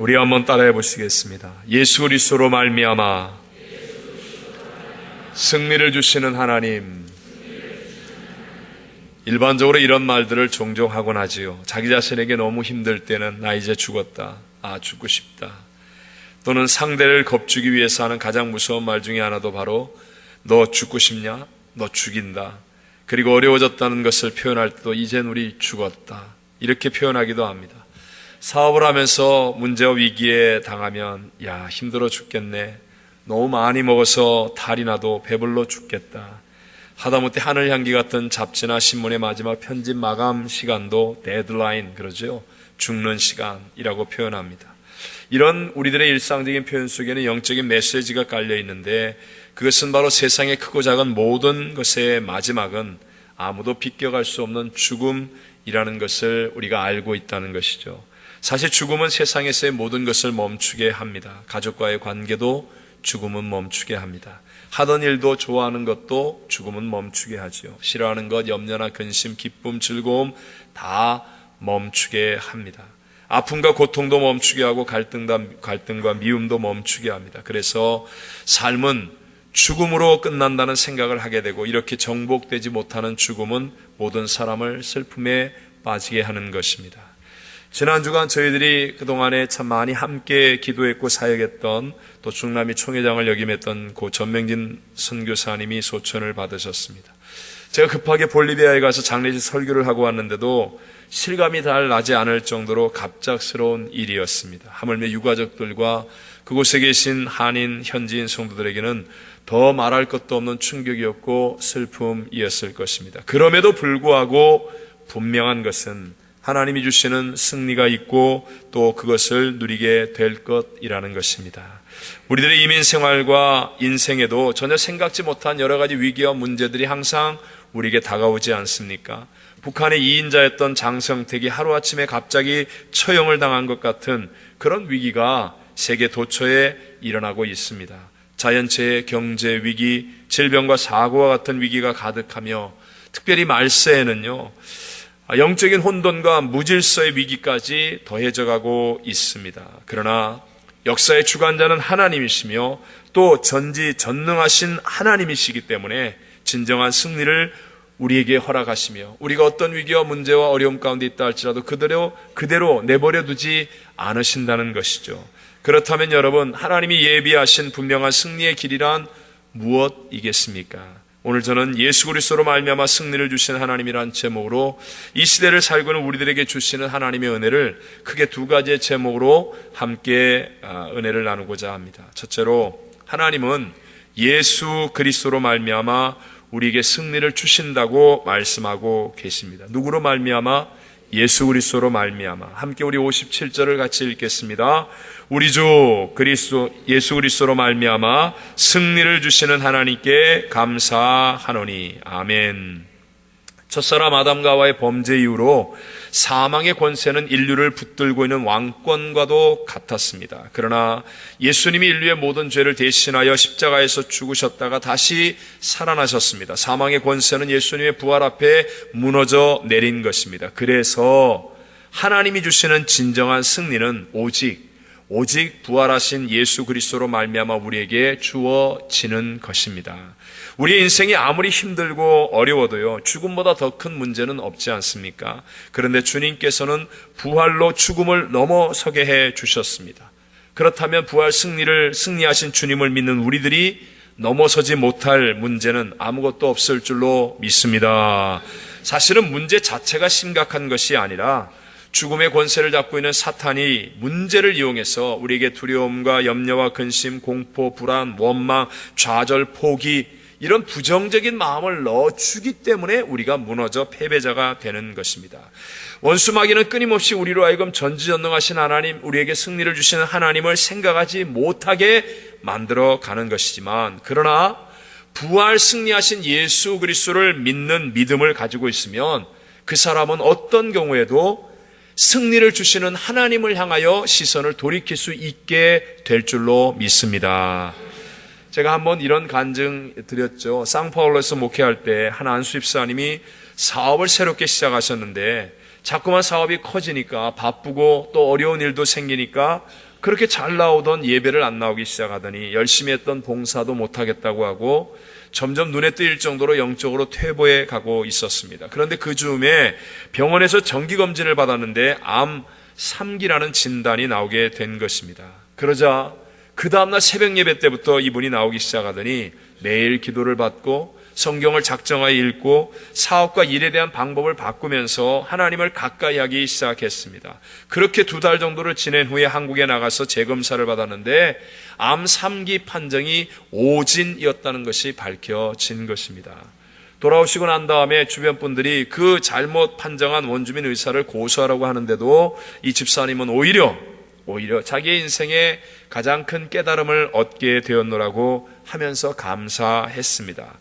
우리 한번 따라해 보시겠습니다. 예수 그리스도로 말미암아 승리를 주시는 하나님. 일반적으로 이런 말들을 종종 하곤 하지요. 자기 자신에게 너무 힘들 때는 나 이제 죽었다. 죽고 싶다. 또는 상대를 겁주기 위해서 하는 가장 무서운 말 중에 하나도 바로 너 죽고 싶냐? 너 죽인다. 그리고 어려워졌다는 것을 표현할 때도 이젠 우리 죽었다. 이렇게 표현하기도 합니다. 사업을 하면서 문제와 위기에 당하면 야, 힘들어 죽겠네. 너무 많이 먹어서 탈이 나도 배불러 죽겠다. 하다못해 하늘 향기 같은 잡지나 신문의 마지막 편집 마감 시간도 데드라인, 그러죠. 죽는 시간이라고 표현합니다. 이런 우리들의 일상적인 표현 속에는 영적인 메시지가 깔려 있는데, 그것은 바로 세상의 크고 작은 모든 것의 마지막은 아무도 비껴갈 수 없는 죽음이라는 것을 우리가 알고 있다는 것이죠. 사실 죽음은 세상에서의 모든 것을 멈추게 합니다. 가족과의 관계도 죽음은 멈추게 합니다. 하던 일도 좋아하는 것도 죽음은 멈추게 하죠. 싫어하는 것, 염려나 근심, 기쁨, 즐거움 다 멈추게 합니다. 아픔과 고통도 멈추게 하고 갈등과 미움도 멈추게 합니다. 그래서 삶은 죽음으로 끝난다는 생각을 하게 되고, 이렇게 정복되지 못하는 죽음은 모든 사람을 슬픔에 빠지게 하는 것입니다. 지난 주간 저희들이 그동안에 참 많이 함께 기도했고 사역했던, 또 중남미 총회장을 역임했던 고 전명진 선교사님이 소천을 받으셨습니다. 제가 급하게 볼리비아에 가서 장례식 설교를 하고 왔는데도 실감이 잘 나지 않을 정도로 갑작스러운 일이었습니다. 하물며 유가족들과 그곳에 계신 한인 현지인 성도들에게는 더 말할 것도 없는 충격이었고 슬픔이었을 것입니다. 그럼에도 불구하고 분명한 것은 하나님이 주시는 승리가 있고 또 그것을 누리게 될 것이라는 것입니다. 우리들의 이민 생활과 인생에도 전혀 생각지 못한 여러 가지 위기와 문제들이 항상 우리에게 다가오지 않습니까? 북한의 2인자였던 장성택이 하루아침에 갑자기 처형을 당한 것 같은 그런 위기가 세계 도처에 일어나고 있습니다. 자연재해, 경제 위기, 질병과 사고와 같은 위기가 가득하며, 특별히 말세에는요, 영적인 혼돈과 무질서의 위기까지 더해져가고 있습니다. 그러나 역사의 주관자는 하나님이시며 또 전지전능하신 하나님이시기 때문에 진정한 승리를 우리에게 허락하시며, 우리가 어떤 위기와 문제와 어려움 가운데 있다 할지라도 그대로 내버려 두지 않으신다는 것이죠. 그렇다면 여러분, 하나님이 예비하신 분명한 승리의 길이란 무엇이겠습니까? 오늘 저는 예수 그리스도로 말미암아 승리를 주시는 하나님이라는 제목으로 이 시대를 살고 있는 우리들에게 주시는 하나님의 은혜를 크게 두 가지의 제목으로 함께 은혜를 나누고자 합니다. 첫째로, 하나님은 예수 그리스도로 말미암아 우리에게 승리를 주신다고 말씀하고 계십니다. 누구로 말미암아? 예수 그리스도로 말미암아. 함께 우리 57절을 같이 읽겠습니다. 우리 주 예수 그리스도로 말미암아 승리를 주시는 하나님께 감사하노니. 아멘. 첫사람 아담과 하와의 범죄 이후로 사망의 권세는 인류를 붙들고 있는 왕권과도 같았습니다. 그러나 예수님이 인류의 모든 죄를 대신하여 십자가에서 죽으셨다가 다시 살아나셨습니다. 사망의 권세는 예수님의 부활 앞에 무너져 내린 것입니다. 그래서 하나님이 주시는 진정한 승리는 오직 부활하신 예수 그리스도로 말미암아 우리에게 주어지는 것입니다. 우리의 인생이 아무리 힘들고 어려워도요, 죽음보다 더 큰 문제는 없지 않습니까? 그런데 주님께서는 부활로 죽음을 넘어서게 해 주셨습니다. 그렇다면 부활 승리하신 주님을 믿는 우리들이 넘어서지 못할 문제는 아무것도 없을 줄로 믿습니다. 사실은 문제 자체가 심각한 것이 아니라 죽음의 권세를 잡고 있는 사탄이 문제를 이용해서 우리에게 두려움과 염려와 근심, 공포, 불안, 원망, 좌절, 포기, 이런 부정적인 마음을 넣어주기 때문에 우리가 무너져 패배자가 되는 것입니다. 원수 마귀는 끊임없이 우리로 하여금 전지전능하신 하나님, 우리에게 승리를 주시는 하나님을 생각하지 못하게 만들어 가는 것이지만, 그러나 부활 승리하신 예수 그리스도를 믿는 믿음을 가지고 있으면 그 사람은 어떤 경우에도 승리를 주시는 하나님을 향하여 시선을 돌이킬 수 있게 될 줄로 믿습니다. 제가 한번 이런 간증 드렸죠. 상파울로에서 목회할 때 한 안수집사님이 사업을 새롭게 시작하셨는데 자꾸만 사업이 커지니까 바쁘고 또 어려운 일도 생기니까 그렇게 잘 나오던 예배를 안 나오기 시작하더니 열심히 했던 봉사도 못하겠다고 하고 점점 눈에 띄일 정도로 영적으로 퇴보해 가고 있었습니다. 그런데 그 즈음에 병원에서 정기검진을 받았는데 암 3기라는 진단이 나오게 된 것입니다. 그러자 그 다음날 새벽 예배 때부터 이분이 나오기 시작하더니 매일 기도를 받고 성경을 작정하여 읽고 사업과 일에 대한 방법을 바꾸면서 하나님을 가까이 하기 시작했습니다. 그렇게 2달 정도를 지낸 후에 한국에 나가서 재검사를 받았는데 암 3기 판정이 오진이었다는 것이 밝혀진 것입니다. 돌아오시고 난 다음에 주변 분들이 그 잘못 판정한 원주민 의사를 고소하라고 하는데도 이 집사님은 오히려 자기의 인생에 가장 큰 깨달음을 얻게 되었노라고 하면서 감사했습니다.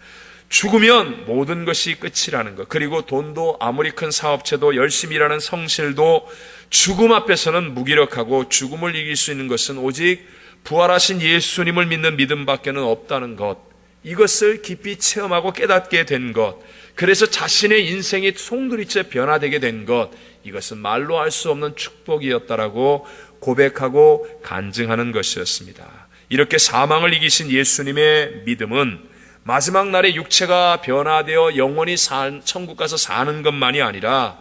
죽으면 모든 것이 끝이라는 것, 그리고 돈도 아무리 큰 사업체도 열심히 일하는 성실도 죽음 앞에서는 무기력하고 죽음을 이길 수 있는 것은 오직 부활하신 예수님을 믿는 믿음밖에는 없다는 것, 이것을 깊이 체험하고 깨닫게 된 것, 그래서 자신의 인생이 송두리째 변화되게 된 것, 이것은 말로 할 수 없는 축복이었다라고 고백하고 간증하는 것이었습니다. 이렇게 사망을 이기신 예수님의 믿음은 마지막 날에 육체가 변화되어 영원히 천국 가서 사는 것만이 아니라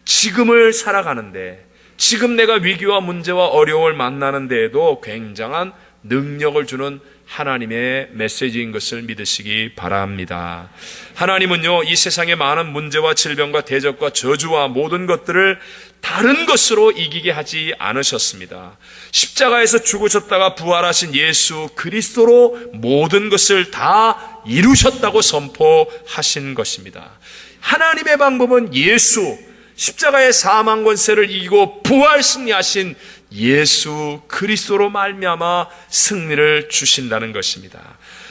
지금을 살아가는데, 지금 내가 위기와 문제와 어려움을 만나는 데에도 굉장한 능력을 주는 하나님의 메시지인 것을 믿으시기 바랍니다. 하나님은요, 이 세상의 많은 문제와 질병과 대적과 저주와 모든 것들을 다른 것으로 이기게 하지 않으셨습니다. 십자가에서 죽으셨다가 부활하신 예수 그리스도로 모든 것을 다 이루셨다고 선포하신 것입니다. 하나님의 방법은 예수, 십자가의 사망 권세를 이기고 부활 승리하신 예수 그리스도로 말미암아 승리를 주신다는 것입니다.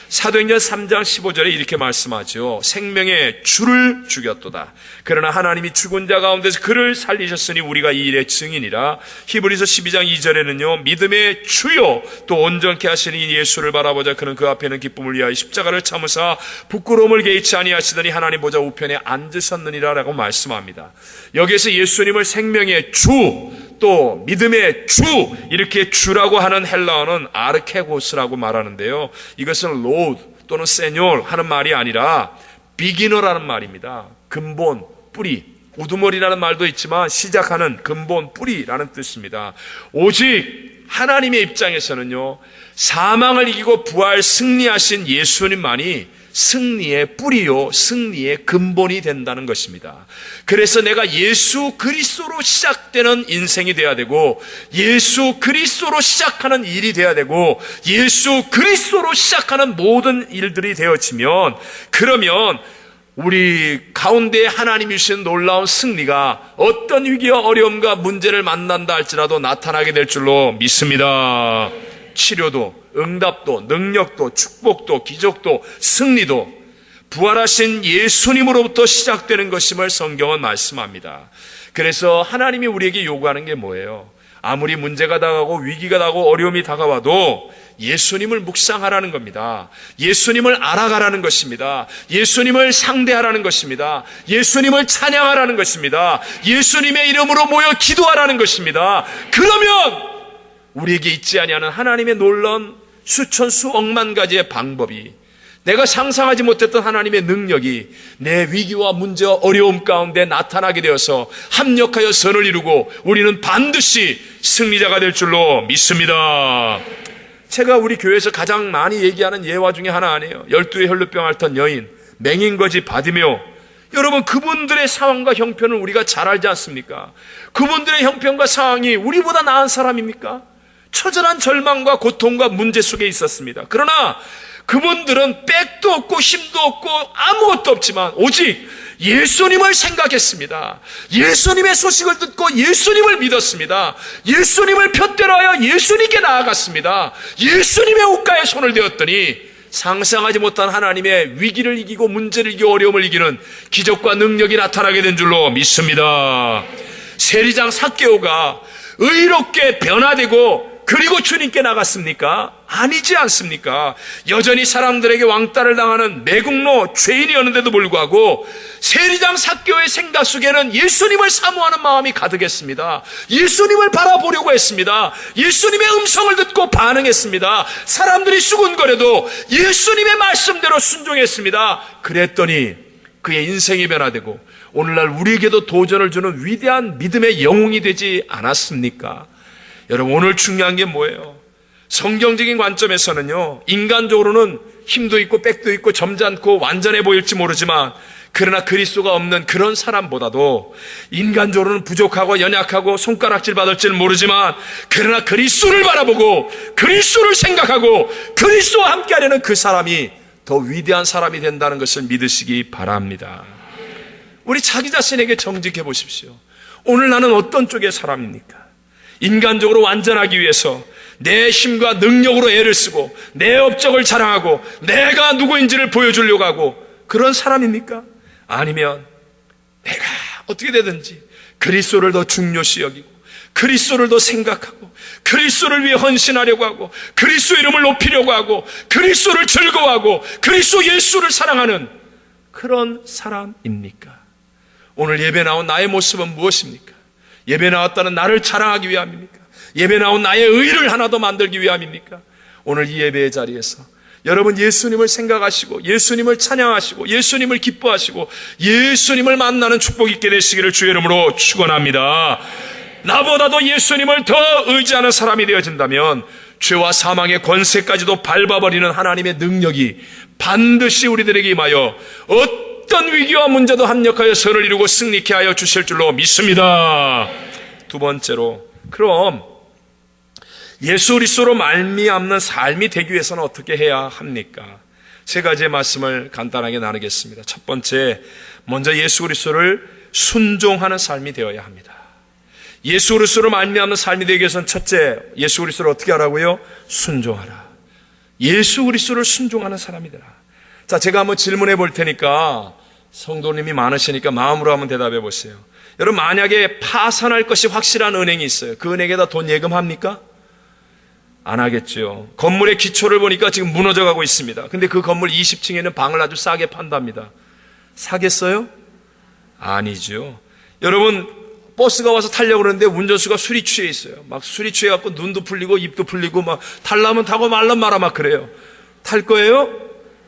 사도행전 3장 15절에 이렇게 말씀하죠. 생명의 주를 죽였도다. 그러나 하나님이 죽은 자 가운데서 그를 살리셨으니 우리가 이 일의 증인이라. 히브리서 12장 2절에는요. 믿음의 주요 또 온전케 하시는 예수를 바라보자. 그는 그 앞에는 기쁨을 위하여 십자가를 참으사 부끄러움을 개의치 아니하시더니 하나님 보좌 우편에 앉으셨느니라 라고 말씀합니다. 여기에서 예수님을 생명의 주 또 믿음의 주, 이렇게 주라고 하는 헬라어는 아르케고스라고 말하는데요. 이것은 로드 또는 세뇨 하는 말이 아니라 비기너라는 말입니다. 근본, 뿌리, 우두머리라는 말도 있지만 시작하는 근본, 뿌리라는 뜻입니다. 오직 하나님의 입장에서는요, 사망을 이기고 부활 승리하신 예수님만이 승리의 뿌리요, 승리의 근본이 된다는 것입니다. 그래서 내가 예수 그리스도로 시작되는 인생이 돼야 되고, 예수 그리스도로 시작하는 일이 돼야 되고, 예수 그리스도로 시작하는 모든 일들이 되어지면, 그러면 우리 가운데 하나님이 주신 놀라운 승리가 어떤 위기와 어려움과 문제를 만난다 할지라도 나타나게 될 줄로 믿습니다. 치료도, 응답도, 능력도, 축복도, 기적도, 승리도 부활하신 예수님으로부터 시작되는 것임을 성경은 말씀합니다. 그래서 하나님이 우리에게 요구하는 게 뭐예요? 아무리 문제가 다가오고 위기가 다가오고 어려움이 다가와도 예수님을 묵상하라는 겁니다. 예수님을 알아가라는 것입니다. 예수님을 상대하라는 것입니다. 예수님을 찬양하라는 것입니다. 예수님의 이름으로 모여 기도하라는 것입니다. 그러면 우리에게 있지 아니하는 하나님의 놀라운 수천 수억만 가지의 방법이, 내가 상상하지 못했던 하나님의 능력이 내 위기와 문제와 어려움 가운데 나타나게 되어서 합력하여 선을 이루고 우리는 반드시 승리자가 될 줄로 믿습니다. 제가 우리 교회에서 가장 많이 얘기하는 예화 중에 하나 아니에요. 12의 혈루병 앓던 여인, 맹인거지 바디메오. 여러분, 그분들의 상황과 형편을 우리가 잘 알지 않습니까? 그분들의 형편과 상황이 우리보다 나은 사람입니까? 처절한 절망과 고통과 문제 속에 있었습니다. 그러나 그분들은 백도 없고 힘도 없고 아무것도 없지만 오직 예수님을 생각했습니다. 예수님의 소식을 듣고 예수님을 믿었습니다. 예수님을 푯대로하여 예수님께 나아갔습니다. 예수님의 옷가에 손을 대었더니 상상하지 못한 하나님의 위기를 이기고 문제를 이기고 어려움을 이기는 기적과 능력이 나타나게 된 줄로 믿습니다. 세리장 삭개오가 의롭게 변화되고 그리고 주님께 나갔습니까? 아니지 않습니까? 여전히 사람들에게 왕따를 당하는 매국노 죄인이었는데도 불구하고 세리장 삭개오의 생각 속에는 예수님을 사모하는 마음이 가득했습니다. 예수님을 바라보려고 했습니다. 예수님의 음성을 듣고 반응했습니다. 사람들이 수군거려도 예수님의 말씀대로 순종했습니다. 그랬더니 그의 인생이 변화되고 오늘날 우리에게도 도전을 주는 위대한 믿음의 영웅이 되지 않았습니까? 여러분, 오늘 중요한 게 뭐예요? 성경적인 관점에서는요, 인간적으로는 힘도 있고 빽도 있고 점잖고 완전해 보일지 모르지만 그러나 그리스도가 없는 그런 사람보다도 인간적으로는 부족하고 연약하고 손가락질 받을지는 모르지만 그러나 그리스도를 바라보고 그리스도를 생각하고 그리스도와 함께하려는 그 사람이 더 위대한 사람이 된다는 것을 믿으시기 바랍니다. 우리 자기 자신에게 정직해 보십시오. 오늘 나는 어떤 쪽의 사람입니까? 인간적으로 완전하기 위해서 내 힘과 능력으로 애를 쓰고 내 업적을 자랑하고 내가 누구인지를 보여주려고 하고 그런 사람입니까? 아니면 내가 어떻게 되든지 그리스도를 더 중요시 여기고 그리스도를 더 생각하고 그리스도를 위해 헌신하려고 하고 그리스도 이름을 높이려고 하고 그리스도를 즐거워하고 그리스도 예수를 사랑하는 그런 사람입니까? 오늘 예배 나온 나의 모습은 무엇입니까? 예배 나왔다는 나를 자랑하기 위함입니까? 예배 나온 나의 의를 하나 더 만들기 위함입니까? 오늘 이 예배의 자리에서 여러분 예수님을 생각하시고 예수님을 찬양하시고 예수님을 기뻐하시고 예수님을 만나는 축복 있게 되시기를 주의 이름으로 축원합니다. 나보다도 예수님을 더 의지하는 사람이 되어진다면 죄와 사망의 권세까지도 밟아버리는 하나님의 능력이 반드시 우리들에게 임하여 어떤 위기와 문제도 합력하여 선을 이루고 승리케 하여 주실 줄로 믿습니다. 두 번째로, 그럼 예수 그리스도로 말미암는 삶이 되기 위해서는 어떻게 해야 합니까? 세 가지의 말씀을 간단하게 나누겠습니다. 첫 번째, 먼저 예수 그리스도를 순종하는 삶이 되어야 합니다. 예수 그리스도로 말미암는 삶이 되기 위해서는 첫째, 예수 그리스도를 어떻게 하라고요? 순종하라. 예수 그리스도를 순종하는 사람이 되라. 자, 제가 한번 질문해 볼 테니까 성도님이 많으시니까 마음으로 한번 대답해 보세요. 여러분, 만약에 파산할 것이 확실한 은행이 있어요. 그 은행에다 돈 예금합니까? 안 하겠죠. 건물의 기초를 보니까 지금 무너져 가고 있습니다. 근데 그 건물 20층에는 방을 아주 싸게 판답니다. 사겠어요? 아니죠. 여러분, 버스가 와서 타려고 그러는데 운전수가 술이 취해 있어요. 막 술이 취해갖고 눈도 풀리고 입도 풀리고 막 탈라면 타고 말라면 말아 막 그래요. 탈 거예요?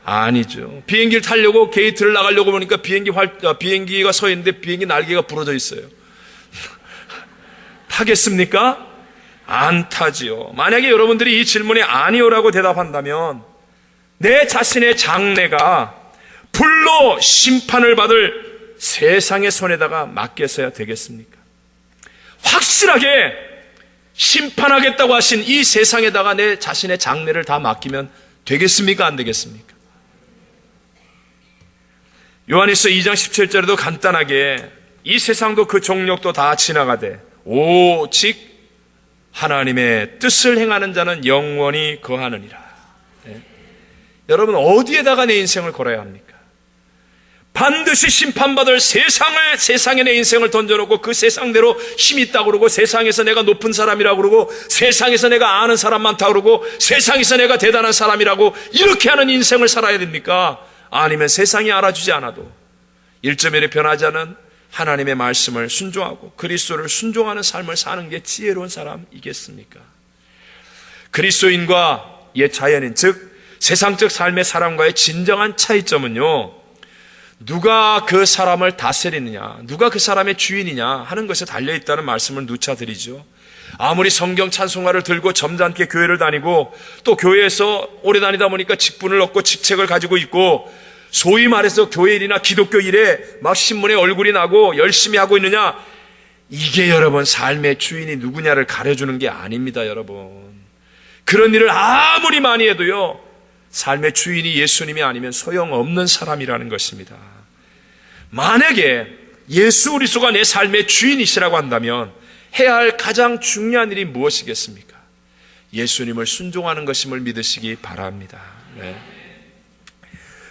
아니죠. 비행기를 타려고 게이트를 나가려고 보니까 비행기가 서 있는데 비행기 날개가 부러져 있어요. 타겠습니까? 안 타지요. 만약에 여러분들이 이 질문에 아니오라고 대답한다면 내 자신의 장래가 불로 심판을 받을 세상의 손에다가 맡겨서야 되겠습니까? 확실하게 심판하겠다고 하신 이 세상에다가 내 자신의 장래를 다 맡기면 되겠습니까? 안 되겠습니까? 요한일서 2장 17절에도 간단하게 이 세상도 그 종력도 다 지나가되 오직 하나님의 뜻을 행하는 자는 영원히 거하느니라. 네. 여러분, 어디에다가 내 인생을 걸어야 합니까? 반드시 심판받을 세상에 내 인생을 던져놓고 그 세상대로 힘이 있다고 그러고 세상에서 내가 높은 사람이라고 그러고 세상에서 내가 아는 사람 많다고 그러고 세상에서 내가 대단한 사람이라고 이렇게 하는 인생을 살아야 됩니까? 아니면 세상이 알아주지 않아도 1.1에 변하지 않은 하나님의 말씀을 순종하고 그리스도를 순종하는 삶을 사는 게 지혜로운 사람이겠습니까? 그리스도인과 옛 자연인, 즉 세상적 삶의 사람과의 진정한 차이점은요, 누가 그 사람을 다스리느냐, 누가 그 사람의 주인이냐 하는 것에 달려있다는 말씀을 누차 드리죠. 아무리 성경 찬송가를 들고 점잖게 교회를 다니고 또 교회에서 오래 다니다 보니까 직분을 얻고 직책을 가지고 있고 소위 말해서 교회 일이나 기독교 일에 막 신문에 얼굴이 나고 열심히 하고 있느냐, 이게 여러분 삶의 주인이 누구냐를 가려주는 게 아닙니다. 여러분, 그런 일을 아무리 많이 해도요, 삶의 주인이 예수님이 아니면 소용없는 사람이라는 것입니다. 만약에 예수 그리스도가 내 삶의 주인이시라고 한다면 해야 할 가장 중요한 일이 무엇이겠습니까? 예수님을 순종하는 것임을 믿으시기 바랍니다. 네.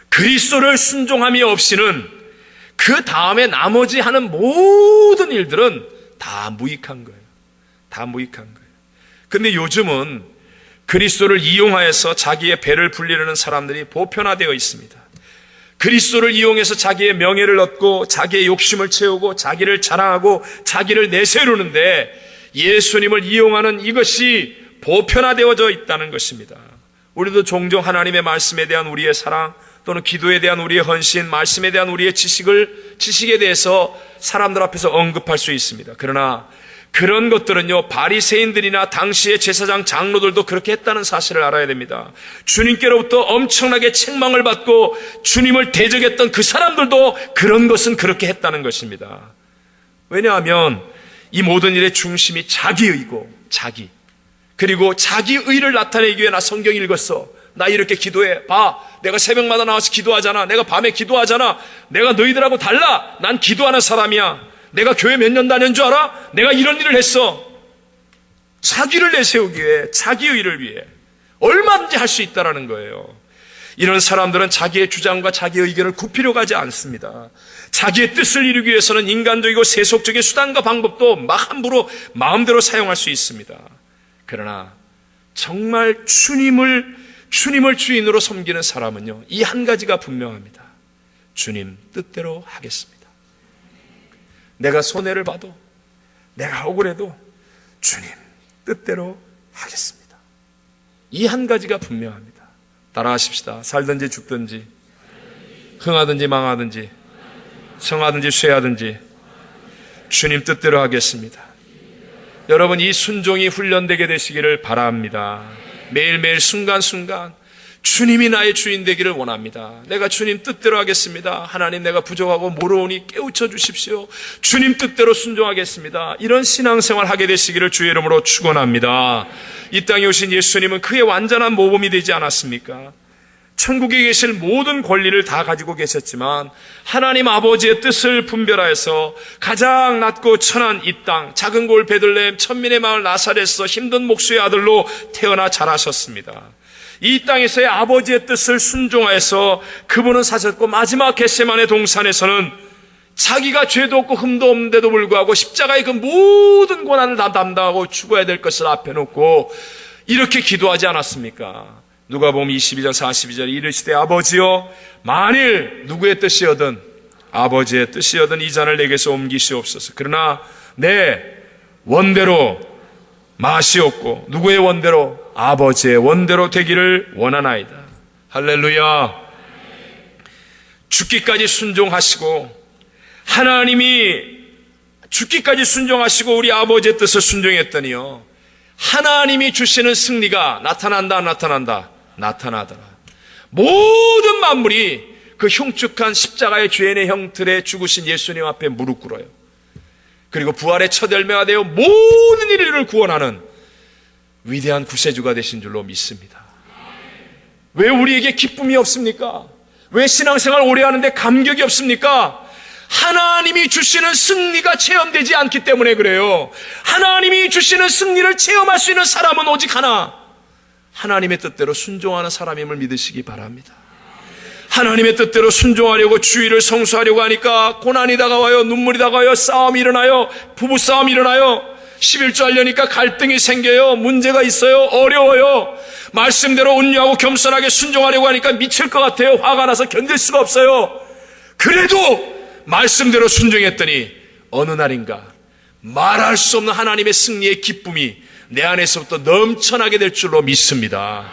그리스도를 순종함이 없이는 그 다음에 나머지 하는 모든 일들은 다 무익한 거예요. 다 무익한 거예요. 근데 요즘은 그리스도를 이용하여서 자기의 배를 불리려는 사람들이 보편화되어 있습니다. 그리스도를 이용해서 자기의 명예를 얻고 자기의 욕심을 채우고 자기를 자랑하고 자기를 내세우는데 예수님을 이용하는 이것이 보편화되어져 있다는 것입니다. 우리도 종종 하나님의 말씀에 대한 우리의 사랑 또는 기도에 대한 우리의 헌신, 말씀에 대한 우리의 지식에 대해서 사람들 앞에서 언급할 수 있습니다. 그러나 그런 것들은요, 바리새인들이나 당시의 제사장 장로들도 그렇게 했다는 사실을 알아야 됩니다. 주님께로부터 엄청나게 책망을 받고 주님을 대적했던 그 사람들도 그런 것은 그렇게 했다는 것입니다. 왜냐하면 이 모든 일의 중심이 자기의고 그리고 자기의를 나타내기 위해 나 성경 읽었어, 나 이렇게 기도해, 봐, 내가 새벽마다 나와서 기도하잖아, 내가 밤에 기도하잖아, 내가 너희들하고 달라, 난 기도하는 사람이야, 내가 교회 몇 년 다닌 줄 알아? 내가 이런 일을 했어. 자기를 내세우기 위해, 자기의를 위해 얼마든지 할 수 있다는 거예요. 이런 사람들은 자기의 주장과 자기의 의견을 굽히려고 하지 않습니다. 자기의 뜻을 이루기 위해서는 인간적이고 세속적인 수단과 방법도 막 함부로 마음대로 사용할 수 있습니다. 그러나 정말 주님을 주인으로 섬기는 사람은요, 이 한 가지가 분명합니다. 주님 뜻대로 하겠습니다. 내가 손해를 봐도, 내가 억울해도 주님 뜻대로 하겠습니다. 이 한 가지가 분명합니다. 따라하십시다. 살든지 죽든지, 흥하든지 망하든지, 성하든지 쇠하든지 주님 뜻대로 하겠습니다. 여러분, 이 순종이 훈련되게 되시기를 바랍니다. 매일매일 순간순간 주님이 나의 주인 되기를 원합니다. 내가 주님 뜻대로 하겠습니다. 하나님, 내가 부족하고 모르오니 깨우쳐 주십시오. 주님 뜻대로 순종하겠습니다. 이런 신앙생활 하게 되시기를 주의 이름으로 축원합니다. 이 땅에 오신 예수님은 그의 완전한 모범이 되지 않았습니까? 천국에 계실 모든 권리를 다 가지고 계셨지만 하나님 아버지의 뜻을 분별하여서 가장 낮고 천한 이 땅, 작은 골 베들레헴 천민의 마을 나사렛에서 힘든 목수의 아들로 태어나 자라셨습니다. 이 땅에서의 아버지의 뜻을 순종하여서 그분은 사셨고, 마지막 겟세마네 동산에서는 자기가 죄도 없고 흠도 없는데도 불구하고 십자가의 그 모든 고난을 다 담당하고 죽어야 될 것을 앞에 놓고 이렇게 기도하지 않았습니까? 누가복음 22장 42절에 이르시되 아버지여, 만일 누구의 뜻이여든 아버지의 뜻이여든 이 잔을 내게서 옮기시옵소서. 그러나 내 원대로 마시옵고 누구의 원대로? 아버지의 원대로 되기를 원하나이다. 할렐루야. 죽기까지 순종하시고, 하나님이 죽기까지 순종하시고 우리 아버지의 뜻을 순종했더니요, 하나님이 주시는 승리가 나타난다, 안 나타난다? 나타나더라. 모든 만물이 그 흉측한 십자가의 죄인의 형틀에 죽으신 예수님 앞에 무릎 꿇어요. 그리고 부활의 첫 열매가 되어 모든 인류를 구원하는 위대한 구세주가 되신 줄로 믿습니다. 왜 우리에게 기쁨이 없습니까? 왜 신앙생활 오래 하는데 감격이 없습니까? 하나님이 주시는 승리가 체험되지 않기 때문에 그래요. 하나님이 주시는 승리를 체험할 수 있는 사람은 오직 하나, 하나님의 뜻대로 순종하는 사람임을 믿으시기 바랍니다. 하나님의 뜻대로 순종하려고 주의를 성수하려고 하니까 고난이 다가와요, 눈물이 다가와요, 싸움이 일어나요, 부부싸움이 일어나요, 11조 하려니까 갈등이 생겨요, 문제가 있어요, 어려워요. 말씀대로 온유하고 겸손하게 순종하려고 하니까 미칠 것 같아요. 화가 나서 견딜 수가 없어요. 그래도 말씀대로 순종했더니 어느 날인가 말할 수 없는 하나님의 승리의 기쁨이 내 안에서부터 넘쳐나게 될 줄로 믿습니다.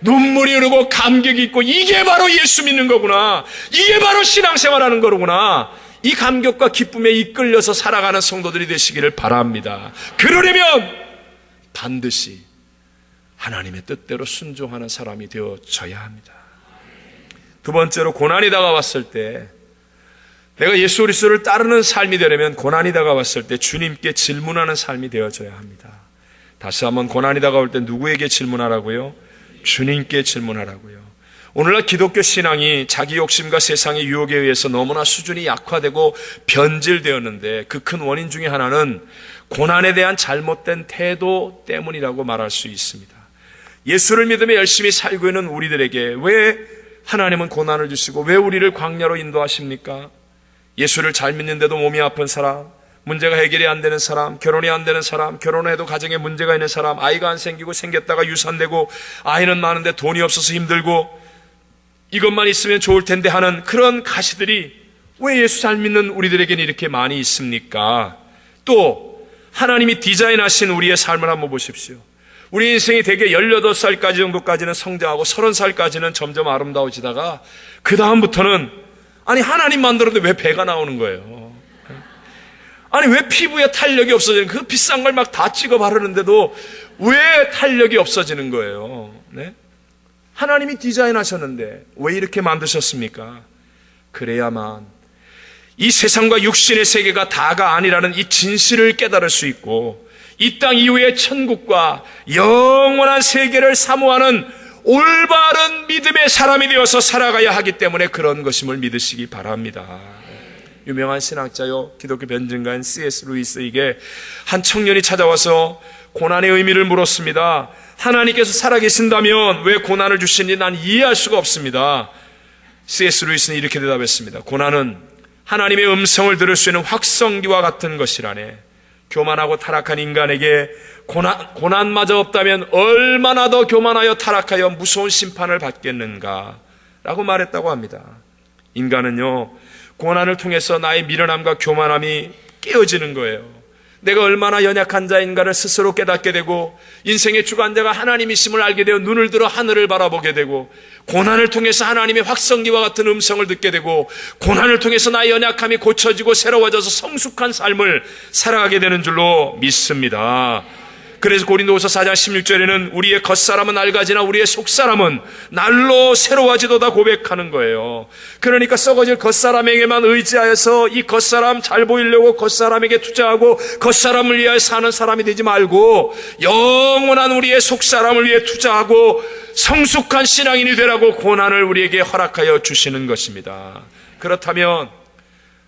눈물이 흐르고 감격이 있고, 이게 바로 예수 믿는 거구나, 이게 바로 신앙생활하는 거구나, 이 감격과 기쁨에 이끌려서 살아가는 성도들이 되시기를 바랍니다. 그러려면 반드시 하나님의 뜻대로 순종하는 사람이 되어져야 합니다. 두 번째로, 고난이 다가왔을 때, 내가 예수 그리스도를 따르는 삶이 되려면 고난이 다가왔을 때 주님께 질문하는 삶이 되어져야 합니다. 다시 한번, 고난이 다가올 때 누구에게 질문하라고요? 주님께 질문하라고요. 오늘날 기독교 신앙이 자기 욕심과 세상의 유혹에 의해서 너무나 수준이 약화되고 변질되었는데, 그 큰 원인 중에 하나는 고난에 대한 잘못된 태도 때문이라고 말할 수 있습니다. 예수를 믿으며 열심히 살고 있는 우리들에게 왜 하나님은 고난을 주시고 왜 우리를 광야로 인도하십니까? 예수를 잘 믿는데도 몸이 아픈 사람, 문제가 해결이 안 되는 사람, 결혼이 안 되는 사람, 결혼해도 가정에 문제가 있는 사람, 아이가 안 생기고 생겼다가 유산되고 아이는 많은데 돈이 없어서 힘들고 이것만 있으면 좋을 텐데 하는 그런 가시들이 왜 예수 잘 믿는 우리들에게는 이렇게 많이 있습니까? 또 하나님이 디자인하신 우리의 삶을 한번 보십시오. 우리 인생이 대개 18살까지 정도까지는 성장하고 30살까지는 점점 아름다워지다가 그 다음부터는 아니 하나님 만들었는데 왜 배가 나오는 거예요? 아니 왜 피부에 탄력이 없어지는 그 비싼 걸 막 다 찍어 바르는데도 왜 탄력이 없어지는 거예요? 네? 하나님이 디자인하셨는데 왜 이렇게 만드셨습니까? 그래야만 이 세상과 육신의 세계가 다가 아니라는 이 진실을 깨달을 수 있고 이 땅 이후의 천국과 영원한 세계를 사모하는 올바른 믿음의 사람이 되어서 살아가야 하기 때문에 그런 것임을 믿으시기 바랍니다. 유명한 신학자요 기독교 변증가인 C.S. 루이스에게 한 청년이 찾아와서 고난의 의미를 물었습니다. 하나님께서 살아계신다면 왜 고난을 주시는지 난 이해할 수가 없습니다. C.S. 루이스는 이렇게 대답했습니다. 고난은 하나님의 음성을 들을 수 있는 확성기와 같은 것이라네. 교만하고 타락한 인간에게 고난마저 없다면 얼마나 더 교만하여 타락하여 무서운 심판을 받겠는가 라고 말했다고 합니다. 인간은요 고난을 통해서 나의 미련함과 교만함이 깨어지는 거예요. 내가 얼마나 연약한 자인가를 스스로 깨닫게 되고 인생의 주관자가 하나님이심을 알게 되어 눈을 들어 하늘을 바라보게 되고 고난을 통해서 하나님의 확성기와 같은 음성을 듣게 되고 고난을 통해서 나의 연약함이 고쳐지고 새로워져서 성숙한 삶을 살아가게 되는 줄로 믿습니다. 그래서 고린도후서 4장 16절에는 우리의 겉사람은 낡아지나 우리의 속사람은 날로 새로워지도다 고백하는 거예요. 그러니까 썩어질 겉사람에게만 의지하여서 이 겉사람 잘 보이려고 겉사람에게 투자하고 겉사람을 위하여 사는 사람이 되지 말고 영원한 우리의 속사람을 위해 투자하고 성숙한 신앙인이 되라고 고난을 우리에게 허락하여 주시는 것입니다. 그렇다면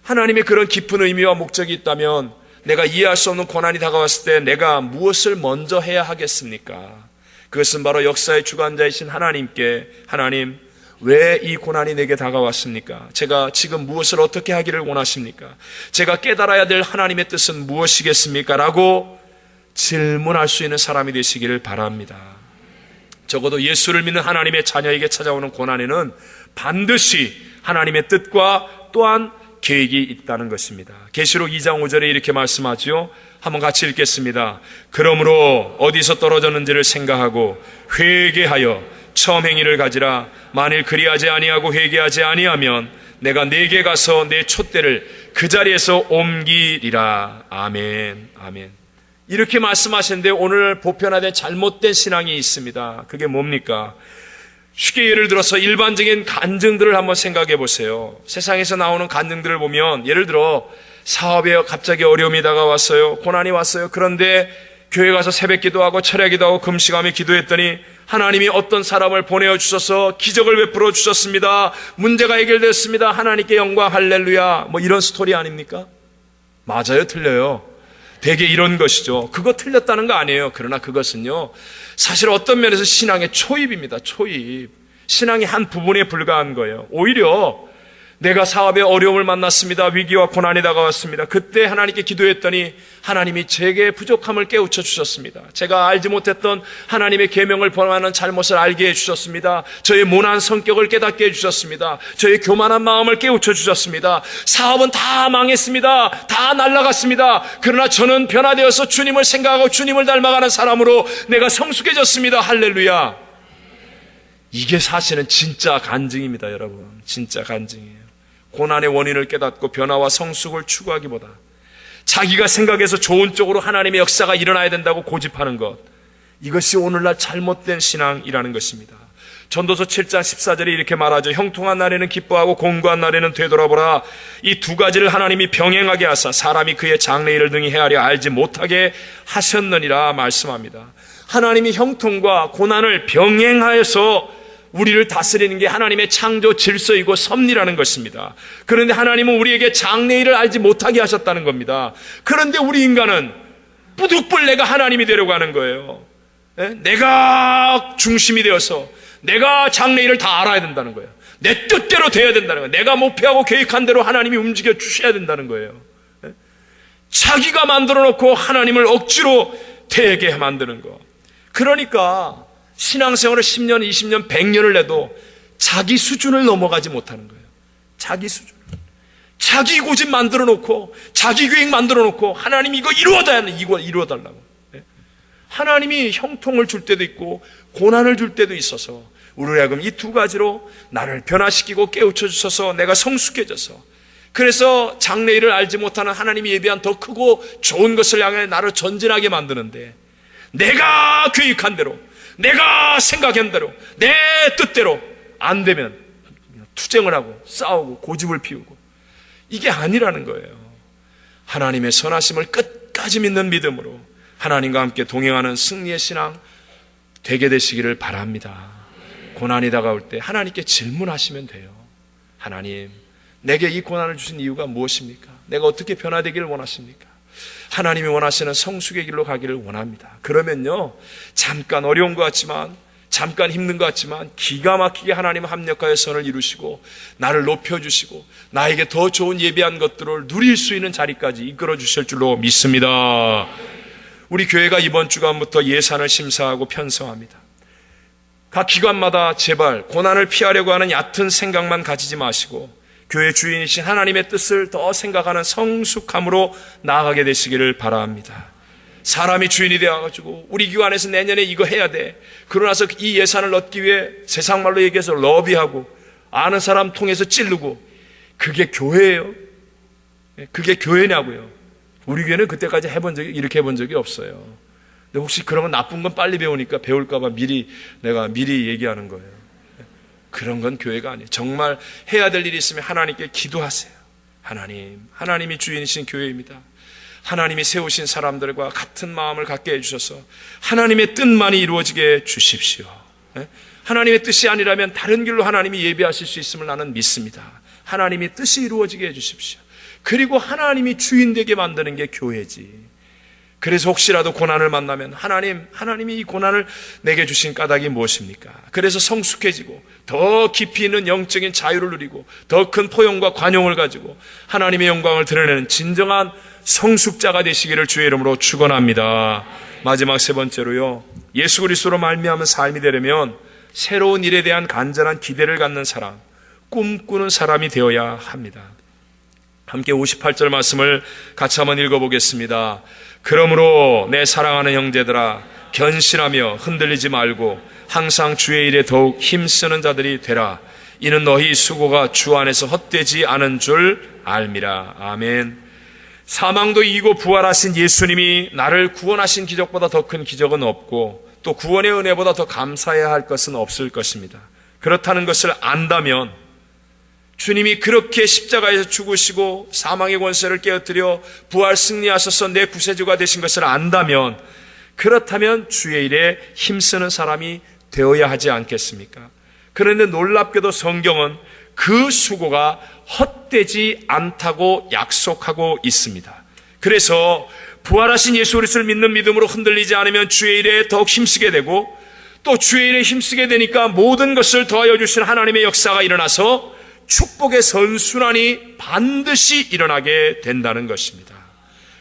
하나님의 그런 깊은 의미와 목적이 있다면 내가 이해할 수 없는 고난이 다가왔을 때 내가 무엇을 먼저 해야 하겠습니까? 그것은 바로 역사의 주관자이신 하나님께 하나님 왜 이 고난이 내게 다가왔습니까? 제가 지금 무엇을 어떻게 하기를 원하십니까? 제가 깨달아야 될 하나님의 뜻은 무엇이겠습니까? 라고 질문할 수 있는 사람이 되시기를 바랍니다. 적어도 예수를 믿는 하나님의 자녀에게 찾아오는 고난에는 반드시 하나님의 뜻과 또한 계획이 있다는 것입니다. 계시록 2장 5절에 이렇게 말씀하죠. 한번 같이 읽겠습니다. 그러므로 어디서 떨어졌는지를 생각하고 회개하여 처음 행위를 가지라. 만일 그리하지 아니하고 회개하지 아니하면 내가 네게 가서 내 촛대를 그 자리에서 옮기리라. 아멘. 아멘. 이렇게 말씀하시는데 오늘 보편화된 잘못된 신앙이 있습니다. 그게 뭡니까? 쉽게 예를 들어서 일반적인 간증들을 한번 생각해 보세요. 세상에서 나오는 간증들을 보면 예를 들어 사업에 갑자기 어려움이 다가왔어요. 고난이 왔어요. 그런데 교회 가서 새벽 기도하고 철야 기도하고 금식하며 기도했더니 하나님이 어떤 사람을 보내어 주셔서 기적을 베풀어 주셨습니다. 문제가 해결됐습니다. 하나님께 영광 할렐루야. 뭐 이런 스토리 아닙니까? 맞아요, 틀려요? 되게 이런 것이죠. 그거 틀렸다는 거 아니에요. 그러나 그것은요 사실 어떤 면에서 신앙의 초입입니다. 초입. 신앙의 한 부분에 불과한 거예요. 오히려 내가 사업에 어려움을 만났습니다. 위기와 고난이 다가왔습니다. 그때 하나님께 기도했더니 하나님이 제게 부족함을 깨우쳐 주셨습니다. 제가 알지 못했던 하나님의 계명을 범하는 잘못을 알게 해주셨습니다. 저의 모난 성격을 깨닫게 해주셨습니다. 저의 교만한 마음을 깨우쳐 주셨습니다. 사업은 다 망했습니다. 다 날아갔습니다. 그러나 저는 변화되어서 주님을 생각하고 주님을 닮아가는 사람으로 내가 성숙해졌습니다. 할렐루야. 이게 사실은 진짜 간증입니다, 여러분. 진짜 간증이에요. 고난의 원인을 깨닫고 변화와 성숙을 추구하기보다 자기가 생각해서 좋은 쪽으로 하나님의 역사가 일어나야 된다고 고집하는 것, 이것이 오늘날 잘못된 신앙이라는 것입니다. 전도서 7장 14절에 이렇게 말하죠. 형통한 날에는 기뻐하고 공고한 날에는 되돌아보라. 이 두 가지를 하나님이 병행하게 하사 사람이 그의 장래일을 등이 헤아려 알지 못하게 하셨느니라 말씀합니다. 하나님이 형통과 고난을 병행하여서 우리를 다스리는 게 하나님의 창조 질서이고 섭리라는 것입니다. 그런데 하나님은 우리에게 장래일을 알지 못하게 하셨다는 겁니다. 그런데 우리 인간은 뿌득불 내가 하나님이 되려고 하는 거예요. 내가 중심이 되어서 내가 장래일을 다 알아야 된다는 거예요. 내 뜻대로 돼야 된다는 거예요. 내가 목표하고 계획한 대로 하나님이 움직여 주셔야 된다는 거예요. 자기가 만들어 놓고 하나님을 억지로 되게 만드는 거. 그러니까 신앙생활을 10년, 20년, 100년을 해도 자기 수준을 넘어가지 못하는 거예요. 자기 수준. 자기 고집 만들어 놓고 자기 계획 만들어 놓고 하나님이 이거 이루어달라고. 하나님이 형통을 줄 때도 있고 고난을 줄 때도 있어서 우리를 하여금 이 두 가지로 나를 변화시키고 깨우쳐 주셔서 내가 성숙해져서, 그래서 장래일을 알지 못하는 하나님이 예비한 더 크고 좋은 것을 향해 나를 전진하게 만드는데, 내가 계획한 대로, 내가 생각한 대로, 내 뜻대로 안 되면 투쟁을 하고 싸우고 고집을 피우고, 이게 아니라는 거예요. 하나님의 선하심을 끝까지 믿는 믿음으로 하나님과 함께 동행하는 승리의 신앙 되게 되시기를 바랍니다. 고난이 다가올 때 하나님께 질문하시면 돼요. 하나님, 내게 이 고난을 주신 이유가 무엇입니까? 내가 어떻게 변화되기를 원하십니까? 하나님이 원하시는 성숙의 길로 가기를 원합니다. 그러면요, 잠깐 어려운 것 같지만, 잠깐 힘든 것 같지만 기가 막히게 하나님은 합력하여 선을 이루시고 나를 높여주시고 나에게 더 좋은 예비한 것들을 누릴 수 있는 자리까지 이끌어 주실 줄로 믿습니다. 우리 교회가 이번 주간부터 예산을 심사하고 편성합니다. 각 기관마다 제발 고난을 피하려고 하는 얕은 생각만 가지지 마시고 교회 주인이신 하나님의 뜻을 더 생각하는 성숙함으로 나아가게 되시기를 바랍니다. 사람이 주인이 되어가지고 우리 기관에서 내년에 이거 해야 돼, 그러고 나서 이 예산을 얻기 위해 세상 말로 얘기해서 러비하고 아는 사람 통해서 찌르고, 그게 교회예요? 그게 교회냐고요? 우리 교회는 그때까지 이렇게 해본 적이 없어요. 근데 혹시 그러면 나쁜 건 빨리 배우니까 배울까봐 내가 미리 얘기하는 거예요. 그런 건 교회가 아니에요. 정말 해야 될 일이 있으면 하나님께 기도하세요. 하나님이 주인이신 교회입니다. 하나님이 세우신 사람들과 같은 마음을 갖게 해주셔서 하나님의 뜻만이 이루어지게 해주십시오. 하나님의 뜻이 아니라면 다른 길로 하나님이 예비하실 수 있음을 나는 믿습니다. 하나님의 뜻이 이루어지게 해주십시오. 그리고 하나님이 주인 되게 만드는 게 교회지. 그래서 혹시라도 고난을 만나면 하나님이 이 고난을 내게 주신 까닭이 무엇입니까? 그래서 성숙해지고 더 깊이 있는 영적인 자유를 누리고 더 큰 포용과 관용을 가지고 하나님의 영광을 드러내는 진정한 성숙자가 되시기를 주의 이름으로 축원합니다. 마지막 세 번째로요, 예수 그리스도로 말미암은 삶이 되려면 새로운 일에 대한 간절한 기대를 갖는 사람, 꿈꾸는 사람이 되어야 합니다. 함께 58절 말씀을 같이 한번 읽어보겠습니다. 그러므로 내 사랑하는 형제들아, 견실하며 흔들리지 말고 항상 주의 일에 더욱 힘쓰는 자들이 되라. 이는 너희 수고가 주 안에서 헛되지 않은 줄 알미라. 아멘. 사망도 이기고 부활하신 예수님이 나를 구원하신 기적보다 더 큰 기적은 없고 또 구원의 은혜보다 더 감사해야 할 것은 없을 것입니다. 그렇다는 것을 안다면, 주님이 그렇게 십자가에서 죽으시고 사망의 권세를 깨어뜨려 부활 승리하셔서 내 구세주가 되신 것을 안다면, 그렇다면 주의 일에 힘쓰는 사람이 되어야 하지 않겠습니까? 그런데 놀랍게도 성경은 그 수고가 헛되지 않다고 약속하고 있습니다. 그래서 부활하신 예수 그리스도를 믿는 믿음으로 흔들리지 않으면 주의 일에 더욱 힘쓰게 되고, 또 주의 일에 힘쓰게 되니까 모든 것을 더하여 주신 하나님의 역사가 일어나서 축복의 선순환이 반드시 일어나게 된다는 것입니다.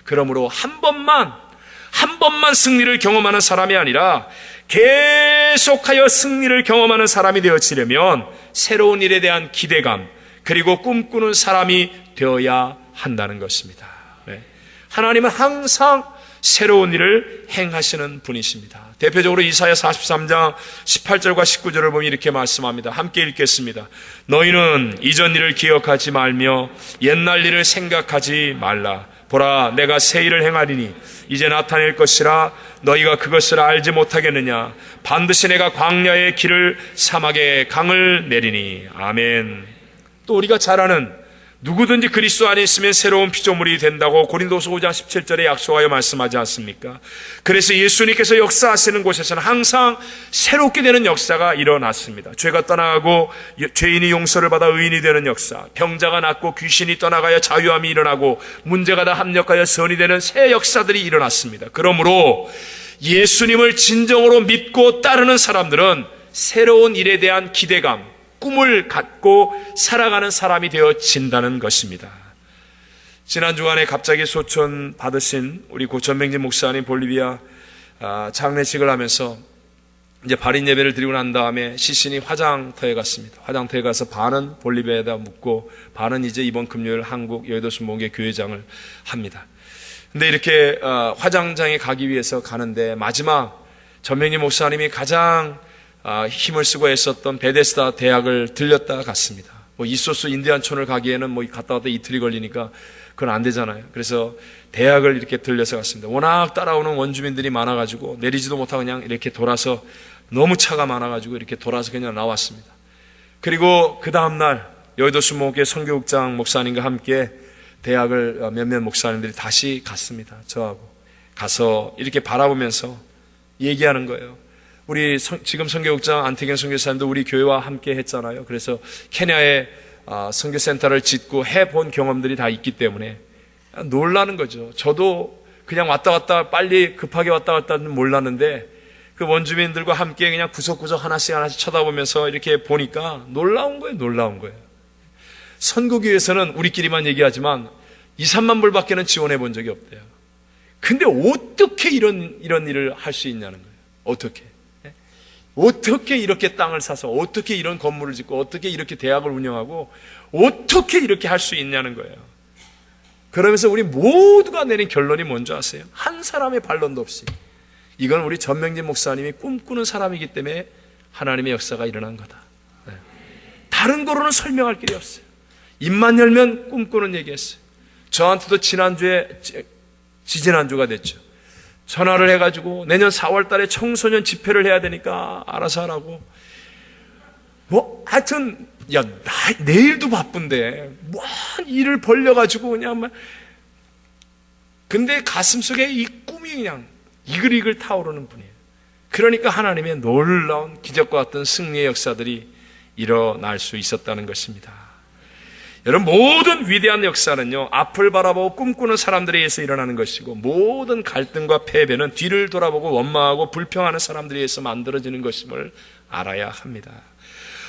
그러므로 한 번만 승리를 경험하는 사람이 아니라 계속하여 승리를 경험하는 사람이 되어지려면 새로운 일에 대한 기대감, 그리고 꿈꾸는 사람이 되어야 한다는 것입니다. 하나님은 항상 새로운 일을 행하시는 분이십니다. 대표적으로 이사야 43장 18절과 19절을 보면 이렇게 말씀합니다. 함께 읽겠습니다. 너희는 이전 일을 기억하지 말며 옛날 일을 생각하지 말라. 보라, 내가 새 일을 행하리니 이제 나타낼 것이라. 너희가 그것을 알지 못하겠느냐. 반드시 내가 광야의 길을 사막의 강을 내리니. 아멘. 또 우리가 잘 아는, 누구든지 그리스도 안에 있으면 새로운 피조물이 된다고 고린도서 5장 17절에 약속하여 말씀하지 않습니까? 그래서 예수님께서 역사하시는 곳에서는 항상 새롭게 되는 역사가 일어났습니다. 죄가 떠나가고 죄인이 용서를 받아 의인이 되는 역사, 병자가 낫고 귀신이 떠나가야 자유함이 일어나고 문제가 다 합력하여 선이 되는 새 역사들이 일어났습니다. 그러므로 예수님을 진정으로 믿고 따르는 사람들은 새로운 일에 대한 기대감, 꿈을 갖고 살아가는 사람이 되어진다는 것입니다. 지난 주간에 갑자기 소천 받으신 우리 고 전명진 목사님 볼리비아 장례식을 하면서 이제 발인 예배를 드리고 난 다음에 시신이 화장터에 갔습니다. 화장터에 가서 반은 볼리비아에다 묻고 반은 이제 이번 금요일 한국 여의도 순복음교회 교회장을 합니다. 근데 이렇게 화장장에 가기 위해서 가는데 마지막 전명진 목사님이 가장 힘을 쓰고 애썼던 베데스다 대학을 들렸다 갔습니다. 이소스 인디안촌을 가기에는 갔다 왔다 이틀이 걸리니까 그건 안 되잖아요. 그래서 대학을 이렇게 들려서 갔습니다. 워낙 따라오는 원주민들이 많아가지고 내리지도 못하고 그냥 이렇게 돌아서 너무 차가 많아가지고 이렇게 돌아서 그냥 나왔습니다. 그리고 그 다음날 여의도 순복음교회 선교국장 목사님과 함께 대학을 몇몇 목사님들이 다시 갔습니다. 저하고 가서 이렇게 바라보면서 얘기하는 거예요. 우리 지금 선교국장 안태경 선교사님도 우리 교회와 함께 했잖아요. 그래서 케냐에 선교센터를 짓고 해본 경험들이 다 있기 때문에 놀라는 거죠. 저도 그냥 왔다 갔다 빨리 급하게 왔다 갔다는 몰랐는데 그 원주민들과 함께 그냥 구석구석 하나씩 쳐다보면서 이렇게 보니까 놀라운 거예요. 선교교회에서는 우리끼리만 얘기하지만 2, 3만 불밖에는 지원해 본 적이 없대요. 근데 어떻게 이런 일을 할 수 있냐는 거예요. 어떻게 이렇게 땅을 사서 어떻게 이런 건물을 짓고 어떻게 이렇게 대학을 운영하고 어떻게 이렇게 할 수 있냐는 거예요. 그러면서 우리 모두가 내린 결론이 뭔지 아세요? 한 사람의 반론도 없이 이건 우리 전명진 목사님이 꿈꾸는 사람이기 때문에 하나님의 역사가 일어난 거다. 다른 거로는 설명할 길이 없어요. 입만 열면 꿈꾸는 얘기했어요. 저한테도 지지난주가 됐죠. 전화를 해가지고 내년 4월 달에 청소년 집회를 해야 되니까 알아서 하라고. 하여튼 내일도 바쁜데 일을 벌려가지고 그냥 근데 가슴속에 이 꿈이 그냥 이글이글 타오르는 분이에요. 그러니까 하나님의 놀라운 기적과 같은 승리의 역사들이 일어날 수 있었다는 것입니다. 여러분, 모든 위대한 역사는요, 앞을 바라보고 꿈꾸는 사람들에 의해서 일어나는 것이고, 모든 갈등과 패배는 뒤를 돌아보고 원망하고 불평하는 사람들에 의해서 만들어지는 것임을 알아야 합니다.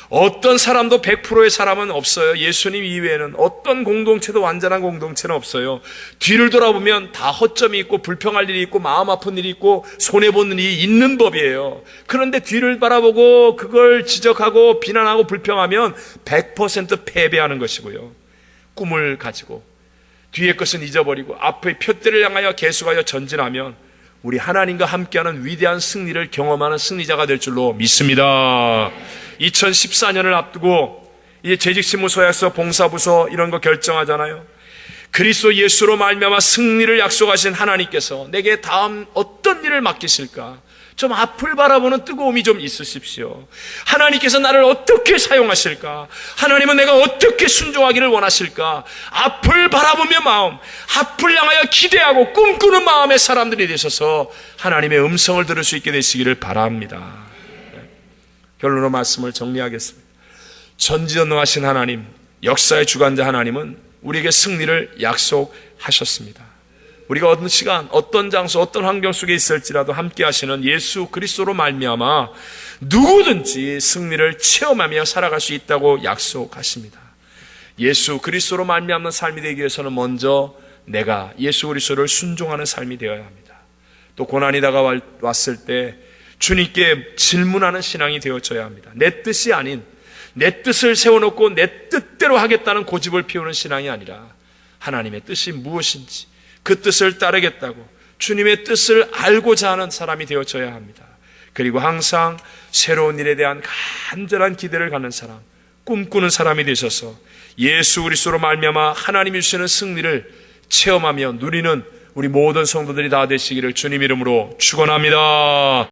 어떤 사람도 100%의 사람은 없어요. 예수님 이외에는 어떤 공동체도 완전한 공동체는 없어요. 뒤를 돌아보면 다 허점이 있고 불평할 일이 있고 마음 아픈 일이 있고 손해보는 일이 있는 법이에요. 그런데 뒤를 바라보고 그걸 지적하고 비난하고 불평하면 100% 패배하는 것이고요. 꿈을 가지고 뒤의 것은 잊어버리고 앞의 표대를 향하여 계속하여 전진하면 우리 하나님과 함께하는 위대한 승리를 경험하는 승리자가 될 줄로 믿습니다. 2014년을 앞두고 이제 재직事務소에서 봉사부서 이런 거 결정하잖아요. 그리스도 예수로 말미암아 승리를 약속하신 하나님께서 내게 다음 어떤 일을 맡기실까? 좀 앞을 바라보는 뜨거움이 좀 있으십시오. 하나님께서 나를 어떻게 사용하실까? 하나님은 내가 어떻게 순종하기를 원하실까? 앞을 바라보며 앞을 향하여 기대하고 꿈꾸는 마음의 사람들이 되셔서 하나님의 음성을 들을 수 있게 되시기를 바랍니다. 결론으로 말씀을 정리하겠습니다. 전지전능하신 하나님, 역사의 주관자 하나님은 우리에게 승리를 약속하셨습니다. 우리가 어떤 시간, 어떤 장소, 어떤 환경 속에 있을지라도 함께 하시는 예수 그리스도로 말미암아 누구든지 승리를 체험하며 살아갈 수 있다고 약속하십니다. 예수 그리스도로 말미암는 삶이 되기 위해서는 먼저 내가 예수 그리스도를 순종하는 삶이 되어야 합니다. 또 고난이 다가왔을 때 주님께 질문하는 신앙이 되어져야 합니다. 내 뜻이 아닌 내 뜻을 세워놓고 내 뜻대로 하겠다는 고집을 피우는 신앙이 아니라 하나님의 뜻이 무엇인지 그 뜻을 따르겠다고 주님의 뜻을 알고자 하는 사람이 되어져야 합니다. 그리고 항상 새로운 일에 대한 간절한 기대를 갖는 사람, 꿈꾸는 사람이 되셔서 예수 그리스도로 말미암아 하나님이 주시는 승리를 체험하며 누리는 우리 모든 성도들이 다 되시기를 주님 이름으로 축원합니다.